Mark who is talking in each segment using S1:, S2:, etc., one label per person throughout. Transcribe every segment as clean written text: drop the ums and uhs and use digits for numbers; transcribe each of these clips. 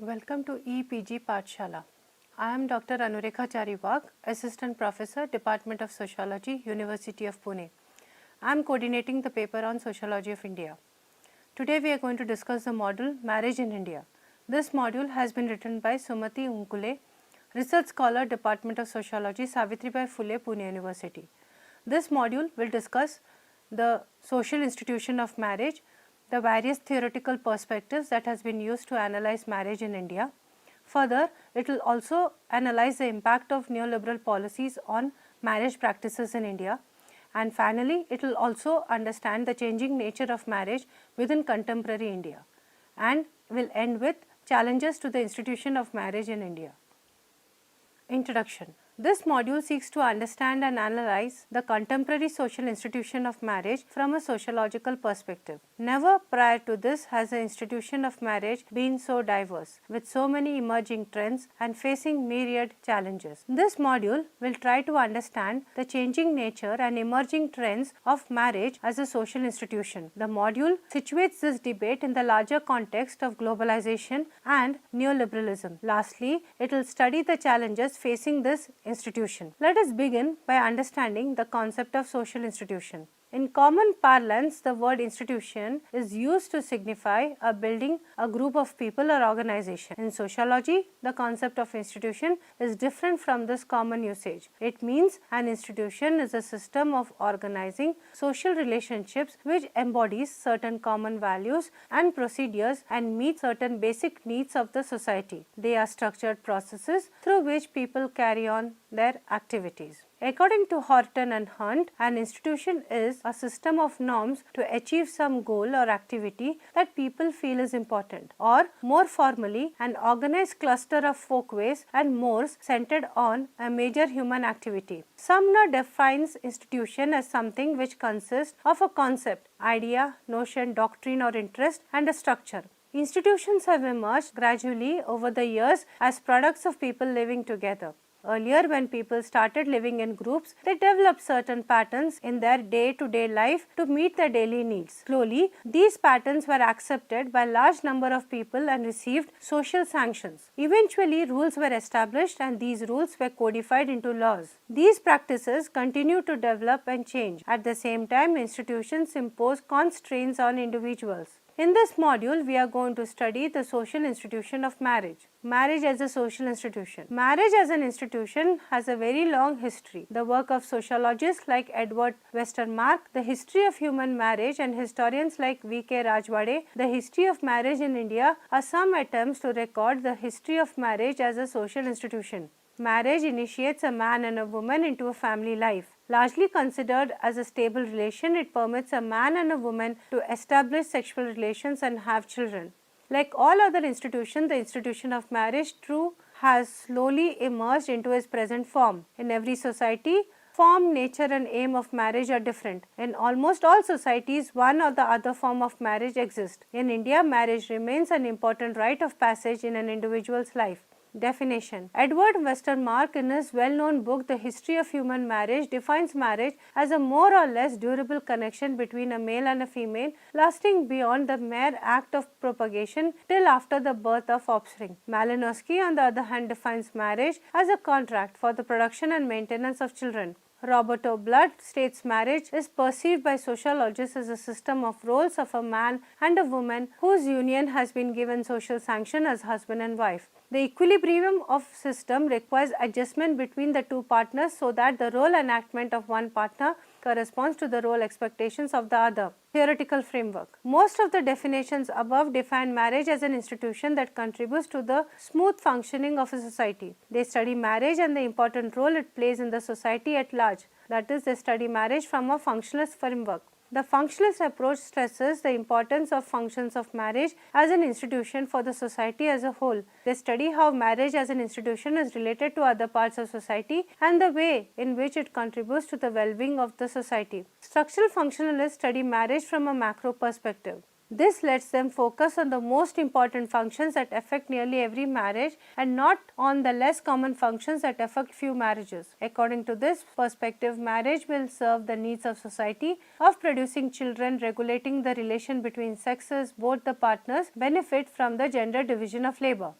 S1: Welcome to EPG Pathshala. I am Dr. Anurekha Chariwag, Assistant Professor, Department of Sociology, University of Pune. I am coordinating the paper on Sociology of India. Today we are going to discuss the module Marriage in India. This module has been written by Sumati Unkule, Research Scholar, Department of Sociology, Savitribai Phule, Pune University. This module will discuss the social institution of marriage, the various theoretical perspectives that has been used to analyze marriage in India. Further, it will also analyze the impact of neoliberal policies on marriage practices in India. And finally, it will also understand the changing nature of marriage within contemporary India, and will end with challenges to the institution of marriage in India. Introduction. This module seeks to understand and analyze the contemporary social institution of marriage from a sociological perspective. Never prior to this has the institution of marriage been so diverse, with so many emerging trends and facing myriad challenges. This module will try to understand the changing nature and emerging trends of marriage as a social institution. The module situates this debate in the larger context of globalization and neoliberalism. Lastly, it will study the challenges facing this institution. Let us begin by understanding the concept of social institution. In common parlance, the word institution is used to signify a building, a group of people or organization. In sociology, the concept of institution is different from this common usage. It means an institution is a system of organizing social relationships which embodies certain common values and procedures and meet certain basic needs of the society. They are structured processes through which people carry on their activities. According to Horton and Hunt, an institution is a system of norms to achieve some goal or activity that people feel is important, or more formally, an organized cluster of folkways and mores centered on a major human activity. Sumner defines institution as something which consists of a concept, idea, notion, doctrine or interest, and a structure. Institutions have emerged gradually over the years as products of people living together. Earlier, when people started living in groups, they developed certain patterns in their day-to-day life to meet their daily needs. Slowly, these patterns were accepted by a large number of people and received social sanctions. Eventually, rules were established and these rules were codified into laws. These practices continue to develop and change. At the same time, institutions impose constraints on individuals. In this module, we are going to study the social institution of marriage. Marriage as a social institution. Marriage as an institution has a very long history. The work of sociologists like Edward Westermarck, The History of Human Marriage, and historians like V.K. Rajwade, The History of Marriage in India, are some attempts to record the history of marriage as a social institution. Marriage initiates a man and a woman into a family life. Largely considered as a stable relation, it permits a man and a woman to establish sexual relations and have children. Like all other institutions, the institution of marriage too has slowly emerged into its present form. In every society, form, nature and aim of marriage are different. In almost all societies, one or the other form of marriage exists. In India, marriage remains an important rite of passage in an individual's life. Definition. Edward Westermarck, in his well-known book The History of Human Marriage, defines marriage as a more or less durable connection between a male and a female, lasting beyond the mere act of propagation till after the birth of offspring. Malinowski, on the other hand, defines marriage as a contract for the production and maintenance of children. Roberto Blood states marriage is perceived by sociologists as a system of roles of a man and a woman whose union has been given social sanction as husband and wife. The equilibrium of system requires adjustment between the two partners so that the role enactment of one partner corresponds to the role expectations of the other. Theoretical framework. Most of the definitions above define marriage as an institution that contributes to the smooth functioning of a society. They study marriage and the important role it plays in the society at large. That is, they study marriage from a functionalist framework. The functionalist approach stresses the importance of functions of marriage as an institution for the society as a whole. They study how marriage as an institution is related to other parts of society and the way in which it contributes to the well-being of the society. Structural functionalists study marriage from a macro perspective. This lets them focus on the most important functions that affect nearly every marriage and not on the less common functions that affect few marriages. According to this perspective, marriage will serve the needs of society of producing children, regulating the relation between sexes. Both the partners benefit from the gender division of labor.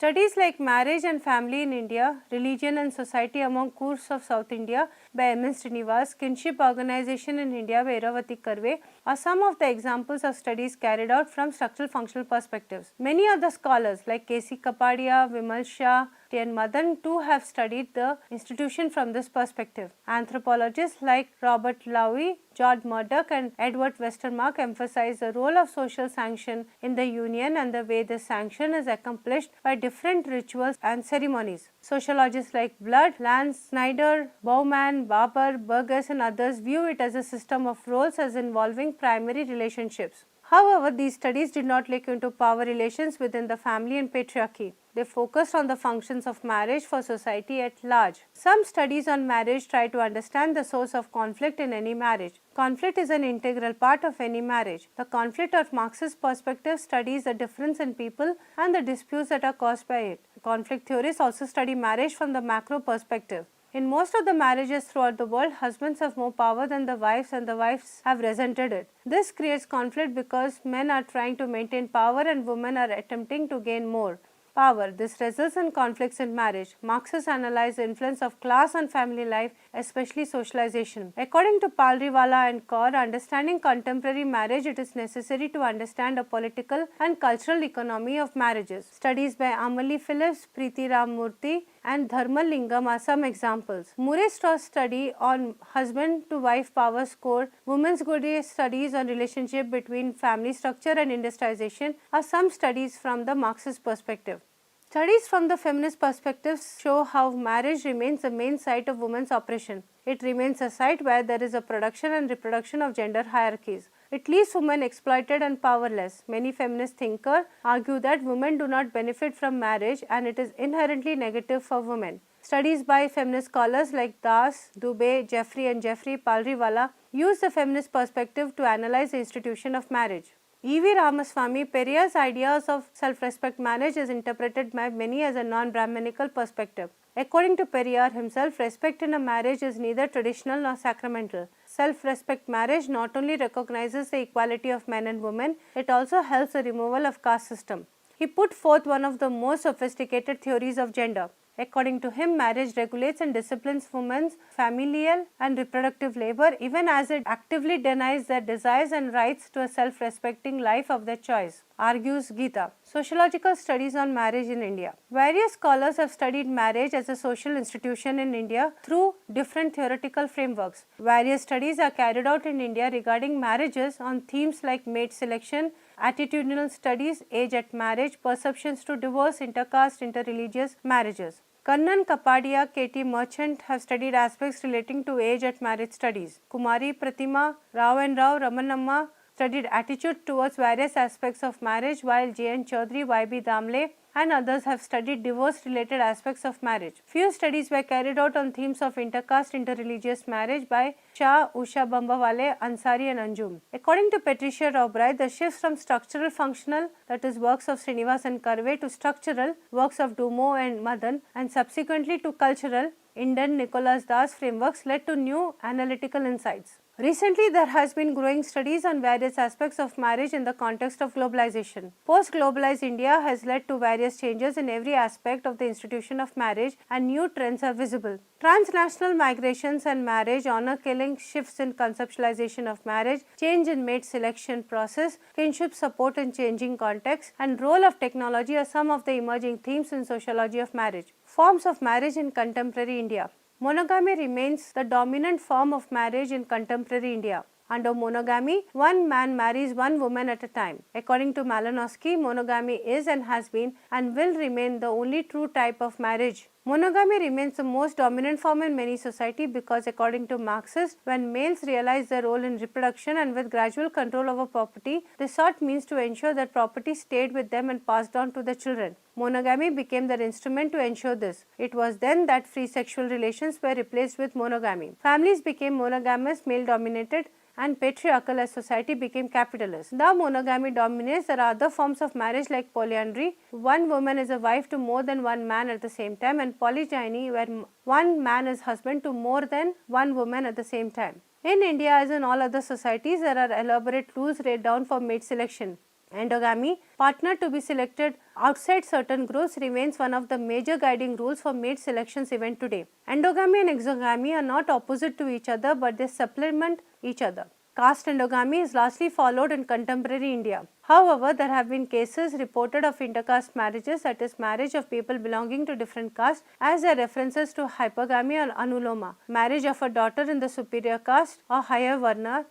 S1: Studies like Marriage and Family in India, Religion and Society Among Coors of South India by M.S. Srinivas, Kinship Organization in India by Iravati Karve are some of the examples of studies carried out from structural functional perspectives. Many other scholars like K.C. Kapadia, Vimal Shah, T.N. Madan too have studied the institution from this perspective. Anthropologists like Robert Lowy, George Murdoch and Edward Westermark emphasize the role of social sanction in the union and the way this sanction is accomplished by different rituals and ceremonies. Sociologists like Blood, Lance, Snyder, Bauman, Barber, Burgess and others view it as a system of roles as involving primary relationships. However, these studies did not look into power relations within the family and patriarchy. They focused on the functions of marriage for society at large. Some studies on marriage try to understand the source of conflict in any marriage. Conflict is an integral part of any marriage. The conflict of Marxist perspective studies the difference in people and the disputes that are caused by it. Conflict theorists also study marriage from the macro perspective. In most of the marriages throughout the world, husbands have more power than the wives and the wives have resented it. This creates conflict because men are trying to maintain power and women are attempting to gain more power. This results in conflicts in marriage. Marxists analyze the influence of class on family life, especially socialization. According to Palriwala and Kaur, understanding contemporary marriage, it is necessary to understand a political and cultural economy of marriages. Studies by Amali Phillips, Preeti Ram Murthy and Dharmal Lingam are some examples. Murray Strauss study on husband to wife power score, Women's Good Day studies on relationship between family structure and industrialization are some studies from the Marxist perspective. Studies from the feminist perspective show how marriage remains the main site of women's oppression. It remains a site where there is a production and reproduction of gender hierarchies. It leaves women exploited and powerless. Many feminist thinkers argue that women do not benefit from marriage and it is inherently negative for women. Studies by feminist scholars like Das, Dubey, Jeffrey and Jeffrey Palriwala use the feminist perspective to analyze the institution of marriage. E.V. Ramaswamy, Periyar's ideas of self-respect marriage is interpreted by many as a non-Brahmanical perspective. According to Periyar himself, respect in a marriage is neither traditional nor sacramental. Self-respect marriage not only recognizes the equality of men and women, it also helps the removal of caste system. He put forth one of the most sophisticated theories of gender. According to him, marriage regulates and disciplines women's familial and reproductive labor even as it actively denies their desires and rights to a self-respecting life of their choice, argues Geeta. Sociological studies on marriage in India. Various scholars have studied marriage as a social institution in India through different theoretical frameworks. Various studies are carried out in India regarding marriages on themes like mate selection, attitudinal studies, age at marriage, perceptions to divorce, intercaste, interreligious marriages. Kannan, Kapadia, K.T. Merchant have studied aspects relating to age at marriage studies. Kumari, Pratima, Rao and Rao, Ramanamma studied attitude towards various aspects of marriage, while J.N. Chaudhary, Y.B. Damle and others have studied divorce-related aspects of marriage. Few studies were carried out on themes of intercaste, interreligious marriage by Shah, Usha Bambawale, Ansari and Anjum. According to Patricia Robright, the shifts from structural functional, that is works of Srinivas and Karve, to structural, works of Dumo and Madan, and subsequently to cultural, Indian Nicholas Das frameworks led to new analytical insights. Recently, there has been growing studies on various aspects of marriage in the context of globalization. Post-globalized India has led to various changes in every aspect of the institution of marriage and new trends are visible. Transnational migrations and marriage, honor killing, shifts in conceptualization of marriage, change in mate selection process, kinship support in changing contexts, and role of technology are some of the emerging themes in sociology of marriage. Forms of marriage in contemporary India. Monogamy remains the dominant form of marriage in contemporary India. Under monogamy, one man marries one woman at a time. According to Malinowski, monogamy is and has been and will remain the only true type of marriage. Monogamy remains the most dominant form in many societies because according to Marxists, when males realize their role in reproduction and with gradual control over property, they sought means to ensure that property stayed with them and passed on to their children. Monogamy became their instrument to ensure this. It was then that free sexual relations were replaced with monogamy. Families became monogamous, male-dominated, and patriarchal as society became capitalist. Now monogamy dominates. There are other forms of marriage like polyandry. One woman is a wife to more than one man at the same time, and polygyny, where one man is husband to more than one woman at the same time. In India, as in all other societies, there are elaborate rules laid down for mate selection. Endogamy, partner to be selected outside certain groups, remains one of the major guiding rules for mate selections even today. Endogamy and exogamy are not opposite to each other, but they supplement each other. Caste endogamy is largely followed in contemporary India. However, there have been cases reported of intercaste marriages, that is, marriage of people belonging to different castes, as their references to hypergamy or anuloma, marriage of a daughter in the superior caste or higher varna,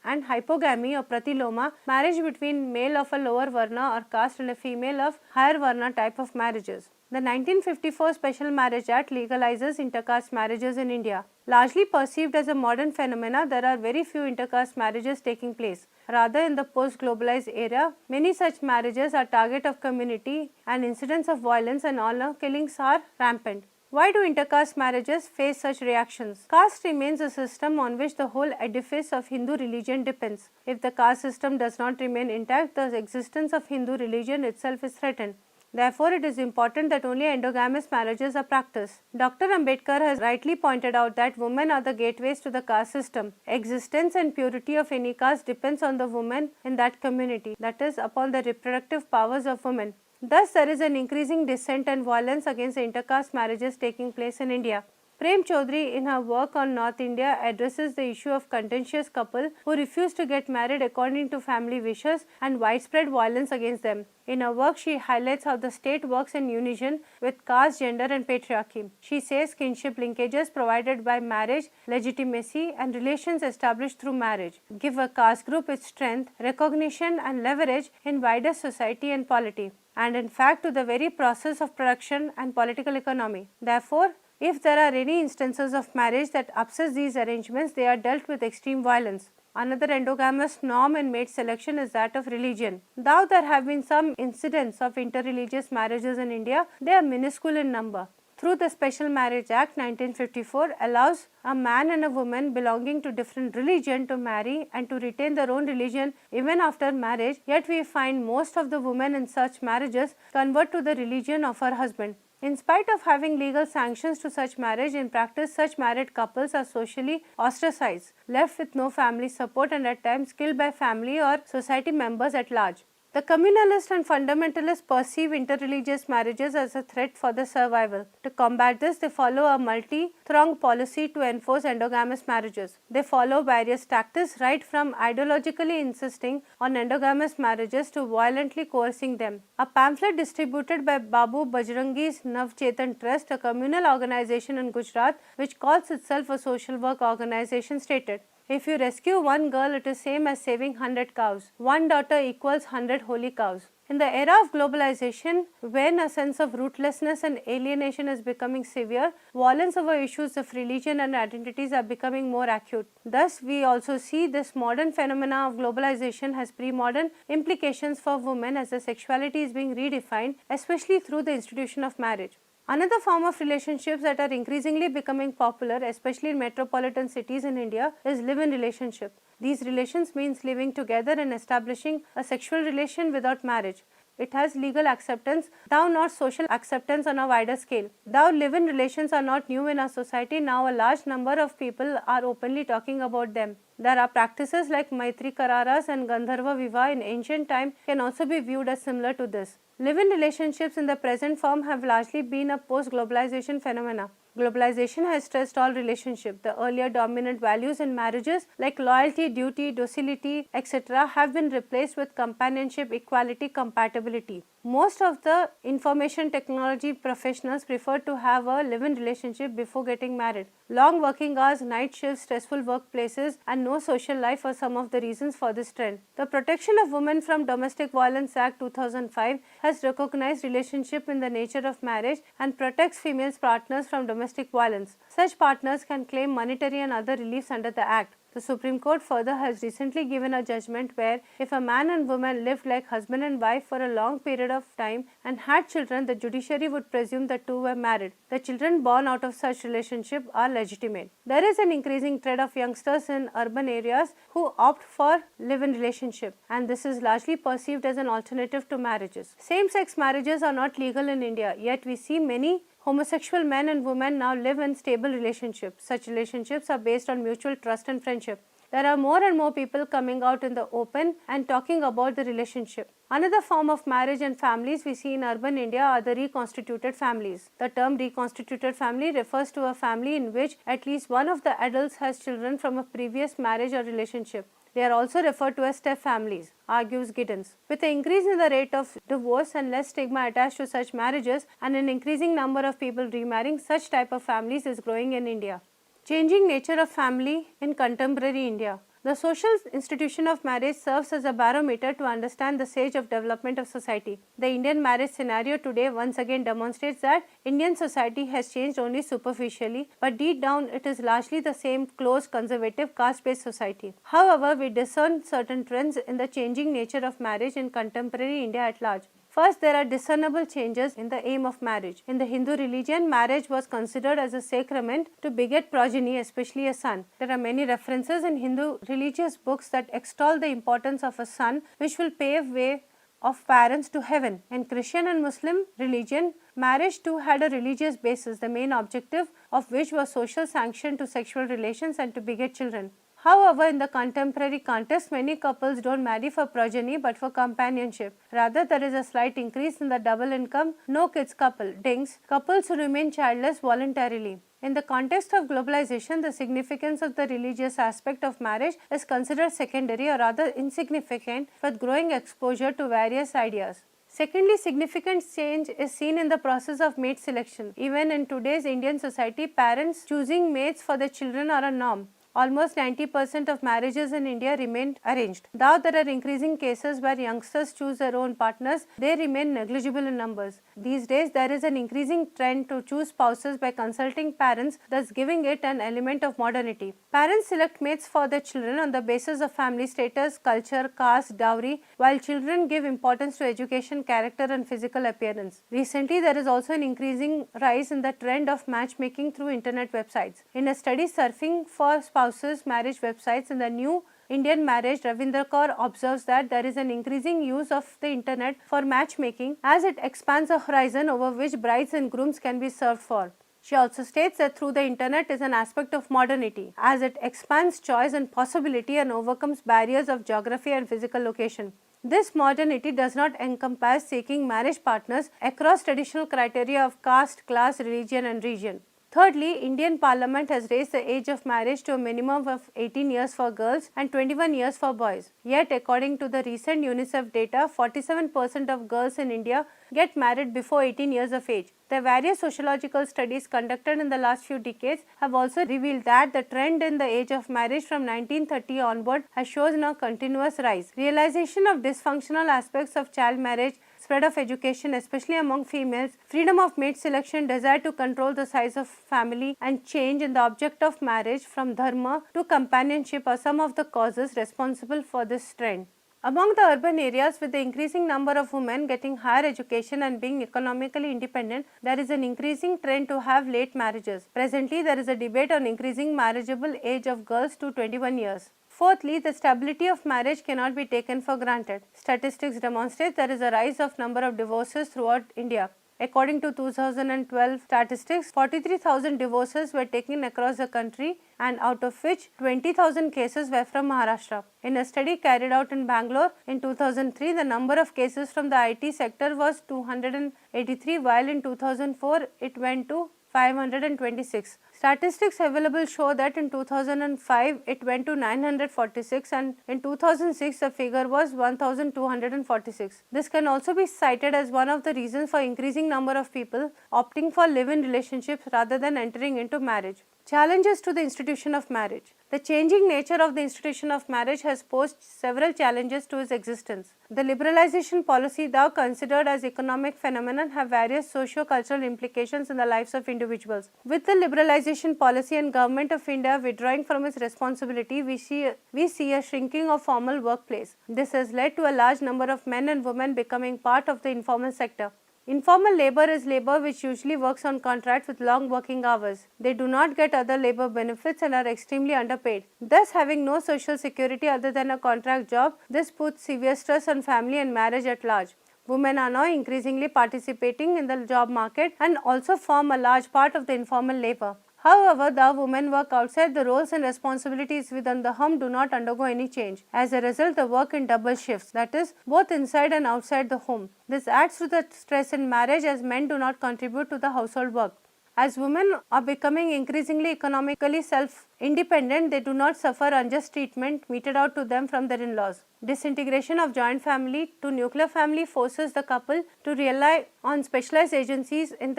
S1: and hypogamy or pratiloma, marriage between male of a lower varna or caste and a female of higher varna type of marriages. The 1954 Special Marriage Act legalizes intercaste marriages in India. Largely perceived as a modern phenomena, there are very few intercaste marriages taking place. Rather, in the post-globalized era, many such marriages are target of community and incidents of violence and honor killings are rampant. Why do intercaste marriages face such reactions? Caste remains a system on which the whole edifice of Hindu religion depends. If the caste system does not remain intact, the existence of Hindu religion itself is threatened. Therefore, it is important that only endogamous marriages are practiced. Dr. Ambedkar has rightly pointed out that women are the gateways to the caste system. Existence and purity of any caste depends on the women in that community, that is, upon the reproductive powers of women. Thus, there is an increasing dissent and violence against intercaste marriages taking place in India. Prem Chaudhary, in her work on North India, addresses the issue of contentious couple who refuse to get married according to family wishes and widespread violence against them. In her work, she highlights how the state works in unison with caste, gender and patriarchy. She says kinship linkages provided by marriage, legitimacy and relations established through marriage give a caste group its strength, recognition and leverage in wider society and polity, and in fact to the very process of production and political economy. Therefore, if there are any instances of marriage that upsets these arrangements, they are dealt with extreme violence. Another endogamous norm in mate selection is that of religion. Though there have been some incidents of interreligious marriages in India, they are minuscule in number. Through the Special Marriage Act 1954 allows a man and a woman belonging to different religion to marry and to retain their own religion even after marriage, yet we find most of the women in such marriages convert to the religion of her husband. In spite of having legal sanctions to such marriage, in practice such married couples are socially ostracized, left with no family support and at times killed by family or society members at large. The communalists and fundamentalists perceive interreligious marriages as a threat for their survival. To combat this, they follow a multi-pronged policy to enforce endogamous marriages. They follow various tactics, right from ideologically insisting on endogamous marriages to violently coercing them. A pamphlet distributed by Babu Bajrangi's Navchetan Trust, a communal organization in Gujarat which calls itself a social work organization, stated, "If you rescue one girl, it is same as saving 100 cows. One daughter equals 100 holy cows." In the era of globalization, when a sense of rootlessness and alienation is becoming severe, violence over issues of religion and identities are becoming more acute. Thus, we also see this modern phenomena of globalization has pre-modern implications for women as their sexuality is being redefined, especially through the institution of marriage. Another form of relationships that are increasingly becoming popular, especially in metropolitan cities in India, is live-in relationship. These relations means living together and establishing a sexual relation without marriage. It has legal acceptance, though not social acceptance on a wider scale. Though live-in relations are not new in our society, now a large number of people are openly talking about them. There are practices like Maitri Kararas and Gandharva Vivah in ancient time can also be viewed as similar to this. Live-in relationships in the present form have largely been a post-globalization phenomena. Globalization has stressed all relationships. The earlier dominant values in marriages like loyalty, duty, docility, etc. have been replaced with companionship, equality, compatibility. Most of the information technology professionals prefer to have a live-in relationship before getting married. Long working hours, night shifts, stressful workplaces and no social life are some of the reasons for this trend. The Protection of Women from Domestic Violence Act 2005 has recognized relationship in the nature of marriage and protects female partners from domestic violence. Such partners can claim monetary and other reliefs under the Act. The Supreme Court further has recently given a judgment where if a man and woman lived like husband and wife for a long period of time and had children, the judiciary would presume the two were married. The children born out of such relationship are legitimate. There is an increasing trend of youngsters in urban areas who opt for live-in relationship, and this is largely perceived as an alternative to marriages. Same-sex marriages are not legal in India, yet we see many homosexual men and women now live in stable relationships. Such relationships are based on mutual trust and friendship. There are more and more people coming out in the open and talking about the relationship. Another form of marriage and families we see in urban India are the reconstituted families. The term reconstituted family refers to a family in which at least one of the adults has children from a previous marriage or relationship. They are also referred to as step families, argues Giddens. With the increase in the rate of divorce and less stigma attached to such marriages and an increasing number of people remarrying, such type of families is growing in India. Changing nature of family in contemporary India. The social institution of marriage serves as a barometer to understand the stage of development of society. The Indian marriage scenario today once again demonstrates that Indian society has changed only superficially, but deep down it is largely the same closed, conservative, caste-based society. However, we discern certain trends in the changing nature of marriage in contemporary India at large. First, there are discernible changes in the aim of marriage. In the Hindu religion, marriage was considered as a sacrament to beget progeny, especially a son. There are many references in Hindu religious books that extol the importance of a son, which will pave way of parents to heaven. In Christian and Muslim religion, marriage too had a religious basis, the main objective of which was social sanction to sexual relations and to beget children. However, in the contemporary context, many couples don't marry for progeny but for companionship. Rather, there is a slight increase in the double income, no kids couple, DINGs, couples who remain childless voluntarily. In the context of globalization, the significance of the religious aspect of marriage is considered secondary or rather insignificant with growing exposure to various ideas. Secondly, significant change is seen in the process of mate selection. Even in today's Indian society, parents choosing mates for their children are a norm. Almost 90% of marriages in India remain arranged. Though there are increasing cases where youngsters choose their own partners, they remain negligible in numbers. These days, there is an increasing trend to choose spouses by consulting parents, thus giving it an element of modernity. Parents select mates for their children on the basis of family status, culture, caste, dowry, while children give importance to education, character, and physical appearance. Recently, there is also an increasing rise in the trend of matchmaking through internet websites. In a study, Surfing for Spouses marriage websites in the New Indian Marriage, Ravinder Kaur observes that there is an increasing use of the internet for matchmaking as it expands the horizon over which brides and grooms can be served for. She also states that through the internet is an aspect of modernity as it expands choice and possibility and overcomes barriers of geography and physical location. This modernity does not encompass seeking marriage partners across traditional criteria of caste, class, religion and region. Thirdly, Indian Parliament has raised the age of marriage to a minimum of 18 years for girls and 21 years for boys. Yet, according to the recent UNICEF data, 47% of girls in India get married before 18 years of age. The various sociological studies conducted in the last few decades have also revealed that the trend in the age of marriage from 1930 onward has shown a continuous rise. Realization of dysfunctional aspects of child marriage, spread of education especially among females, freedom of mate selection, desire to control the size of family and change in the object of marriage from dharma to companionship are some of the causes responsible for this trend. Among the urban areas, with the increasing number of women getting higher education and being economically independent, there is an increasing trend to have late marriages. Presently, there is a debate on increasing marriageable age of girls to 21 years. Fourthly, the stability of marriage cannot be taken for granted. Statistics demonstrate there is a rise of number of divorces throughout India. According to 2012 statistics, 43,000 divorces were taken across the country and out of which 20,000 cases were from Maharashtra. In a study carried out in Bangalore in 2003, the number of cases from the IT sector was 283 while in 2004 it went to 526. Statistics available show that in 2005 it went to 946 and in 2006 the figure was 1246. This can also be cited as one of the reasons for increasing number of people opting for live-in relationships rather than entering into marriage. Challenges to the institution of marriage. The changing nature of the institution of marriage has posed several challenges to its existence. The liberalization policy, though considered as economic phenomenon, have various socio-cultural implications in the lives of individuals. With the liberalization policy and Government of India withdrawing from its responsibility, we see a shrinking of formal workplace. This has led to a large number of men and women becoming part of the informal sector. Informal labor is labor which usually works on contract with long working hours. They do not get other labor benefits and are extremely underpaid. Thus, having no social security other than a contract job, this puts severe stress on family and marriage at large. Women are now increasingly participating in the job market and also form a large part of the informal labor. However, the women work outside the roles and responsibilities within the home do not undergo any change. As a result, they work in double shifts, that is, both inside and outside the home. This adds to the stress in marriage as men do not contribute to the household work. As women are becoming increasingly economically self-independent, they do not suffer unjust treatment meted out to them from their in-laws. Disintegration of joint family to nuclear family forces the couple to rely on specialized agencies in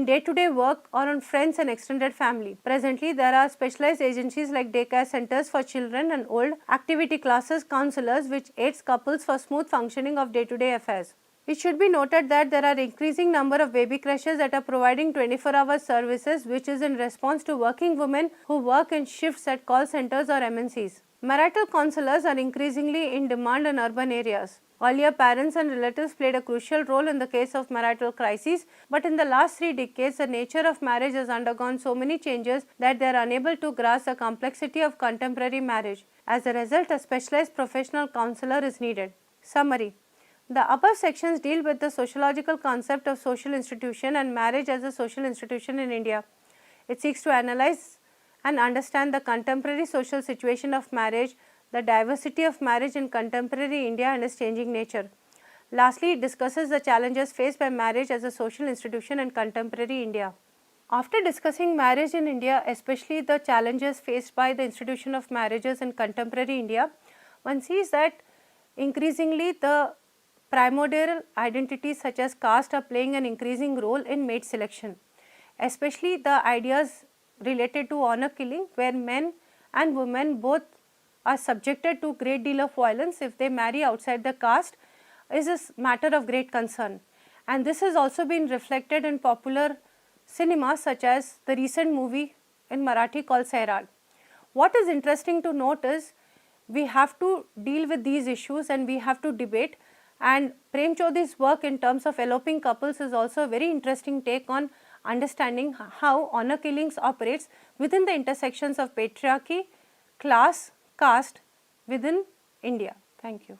S1: day-to-day work or on friends and extended family. Presently, there are specialized agencies like daycare centers for children and old, activity classes, counselors, which aids couples for smooth functioning of day-to-day affairs. It should be noted that there are increasing number of baby crashes that are providing 24-hour services, which is in response to working women who work in shifts at call centers or MNCs. Marital counselors are increasingly in demand in urban areas. Earlier, parents and relatives played a crucial role in the case of marital crises, but in the last 3 decades, the nature of marriage has undergone so many changes that they are unable to grasp the complexity of contemporary marriage. As a result, a specialized professional counselor is needed. Summary. The above sections deal with the sociological concept of social institution and marriage as a social institution in India. It seeks to analyze and understand the contemporary social situation of marriage, the diversity of marriage in contemporary India and its changing nature. Lastly, it discusses the challenges faced by marriage as a social institution in contemporary India. After discussing marriage in India, especially the challenges faced by the institution of marriages in contemporary India, one sees that increasingly the primordial identities such as caste are playing an increasing role in mate selection, especially the ideas related to honor killing, where men and women both are subjected to great deal of violence if they marry outside the caste, is a matter of great concern. And this has also been reflected in popular cinema such as the recent movie in Marathi called Sairad. What is interesting to note is we have to deal with these issues and we have to debate, and Prem Chaudhary's work in terms of eloping couples is also a very interesting take on understanding how honor killings operates within the intersections of patriarchy, class, caste within India. Thank you.